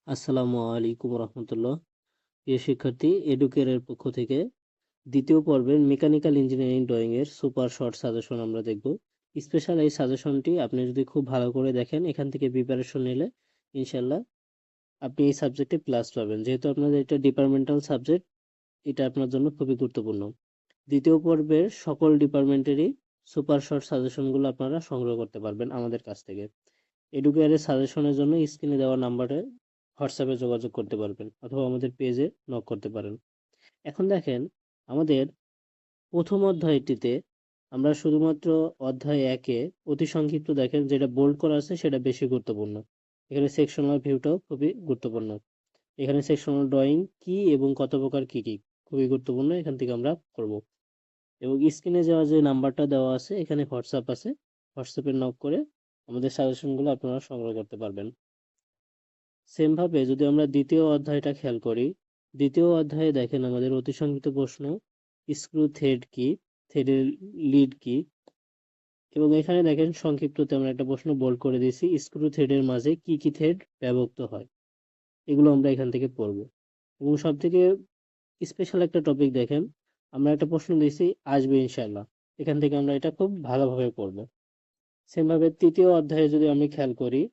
আসসালামু আলাইকুম রহমতুল্লাহ। প্রিয় শিক্ষার্থী, এডুকেয়ারের পক্ষ থেকে দ্বিতীয় পর্বের মেকানিক্যাল ইঞ্জিনিয়ারিং ড্রয়িং এর সুপার শর্ট সাজেশন আমরা দেখব। স্পেশাল এই সাজেশনটি আপনি যদি খুব ভালো করে দেখেন, এখান থেকে প্রিপারেশন নিলে ইনশাল্লাহ আপনি এই সাবজেক্টে প্লাস পাবেন। যেহেতু আপনাদের এটা ডিপার্টমেন্টাল সাবজেক্ট, এটা আপনার জন্য খুবই গুরুত্বপূর্ণ। দ্বিতীয় পর্বের সকল ডিপার্টমেন্টেরই সুপার শর্ট সাজেশনগুলো আপনারা সংগ্রহ করতে পারবেন আমাদের কাছ থেকে। এডুকেয়ারের সাজেশনের জন্য স্ক্রিনে দেওয়া নাম্বারে হোয়াটসঅ্যাপে যোগাযোগ করতে পারবেন অথবা আমাদের পেজে নক করতে পারেন। এখন দেখেন, আমাদের প্রথম অধ্যায়টিতে আমরা শুধুমাত্র অধ্যায় 1-এ অতি সংক্ষিপ্ত দেখেন, যেটা বোল্ড করা আছে সেটা বেশি গুরুত্বপূর্ণ। এখানে সেকশনাল ভিউটাও খুবই গুরুত্বপূর্ণ। এখানে সেকশনাল ড্রয়িং কি এবং কত প্রকার কি কি খুবই গুরুত্বপূর্ণ, এখান থেকে আমরা করব। এবং স্ক্রিনে যাওয়া যে নাম্বারটা দেওয়া আছে, এখানে হোয়াটসঅ্যাপ আছে, হোয়াটসঅ্যাপে নক করে আমাদের সাজেশনগুলো আপনারা সংগ্রহ করতে পারবেন। সেম ভাবে যদি আমরা দ্বিতীয় অধ্যায়টা খেয়াল করি, দ্বিতীয় অধ্যায়ে দেখেন আমাদের অতি সংক্ষিপ্ত প্রশ্ন, স্ক্রু থ্রেড কি, থ্রেডের লিড কি। এবং এখানে দেখেন সংক্ষিপ্ততে আমরা একটা প্রশ্ন বোল্ড করে দিয়েছি, স্ক্রু থ্রেডের মাঝে কি কি থ্রেড ব্যবহৃত হয়। এগুলো আমরা এখান থেকে পড়ব। এবং সব থেকে স্পেশাল একটা টপিক দেখেন, আমরা একটা প্রশ্ন দিয়েছি আসবে ইনশাল্লাহ, এখান থেকে আমরা এটা খুব ভালোভাবে পড়বো। সেম ভাবে তৃতীয় অধ্যায়ে যদি আমি খেয়াল করি,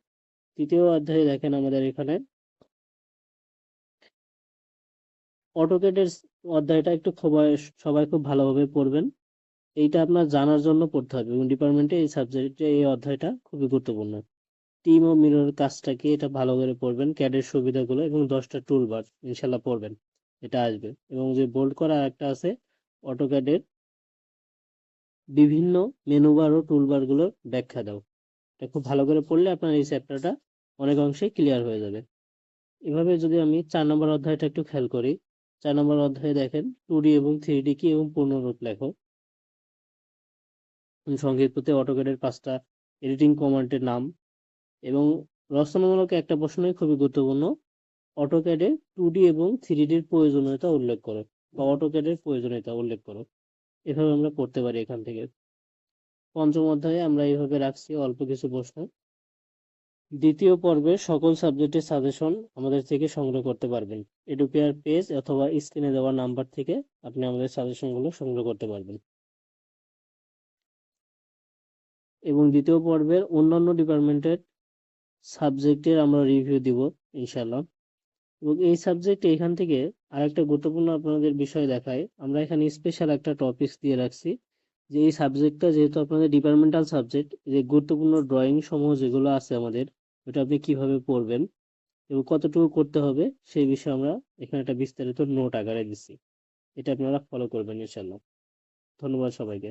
তৃতীয় অধ্যায়ে দেখেন আমাদের এখানে অটোক্যাডের অধ্যায়টা একটু সবাই খুব ভালোভাবে পড়বেন। এইটা আপনার জানার জন্য পড়তে হবে এবং ডিপার্টমেন্টে এই সাবজেক্টে এই অধ্যায়টা খুবই গুরুত্বপূর্ণ। টিম ও মিরর কাজটা কি, এটা ভালো করে পড়বেন, ক্যাডের সুবিধাগুলো এবং 10টা টুলবার ইনশাল্লাহ পড়বেন, এটা আসবে। এবং যে বোল্ড করা একটা আছে, অটোক্যাডের বিভিন্ন মেনুবার ও টুলবার গুলোর ব্যাখ্যা দাও। এটা খুব ভালো করে পড়লে আপনার এই চ্যাপ্টারটা অনেক অংশে ক্লিয়ার হয়ে যাবে। এভাবে যদি আমি 4 নম্বর অধ্যায়টা একটু খেয়াল করি, 4 নম্বর অধ্যায়ে দেখেন 2D এবং 3D কি এবং পূর্ণরূপ লেখো। সংক্ষিপ্ততে অটোক্যাডের 5টা এডিটিং কমান্ডের নাম। এবং রচনামূলক একটা প্রশ্নই খুবই গুরুত্বপূর্ণ, অটোক্যাডে 2D এবং 3Dর প্রয়োজনীয়তা উল্লেখ করো, বা অটোক্যাডের প্রয়োজনীয়তা উল্লেখ করো। এভাবে আমরা পড়তে পারি এখান থেকে। পঞ্চম অধ্যায়ে আমরা এইভাবে রাখছি অল্প কিছু প্রশ্ন। দ্বিতীয় পর্বের সকল সাবজেক্টের সাজেশন আমাদের থেকে সংগ্রহ করতে পারবেন। এডুকেয়ার পেজ অথবা স্ক্রিনে দেওয়া নাম্বার থেকে আপনি আমাদের সাজেশনগুলো সংগ্রহ করতে পারবেন। এবং দ্বিতীয় পর্বের অন্যান্য ডিপার্টমেন্টের সাবজেক্টের আমরা রিভিউ দিব ইনশাল্লাহ। এবং এই সাবজেক্টে এখান থেকে আরেকটা গুরুত্বপূর্ণ আপনাদের বিষয় দেখায়, আমরা এখানে স্পেশাল একটা টপিকস দিয়ে রাখছি, যে এই সাবজেক্টটা যেহেতু আপনাদের ডিপার্টমেন্টাল সাবজেক্ট, যে গুরুত্বপূর্ণ ড্রয়িং সমূহ যেগুলো আছে আমাদের, ওটা আপনি কিভাবে পড়বেন এবং কতটুকু করতে হবে সেই বিষয়ে আমরা এখানে একটা বিস্তারিত নোট আকারে দিচ্ছি। এটা আপনারা ফলো করবেন ইনশাল্লাহ। ধন্যবাদ সবাইকে।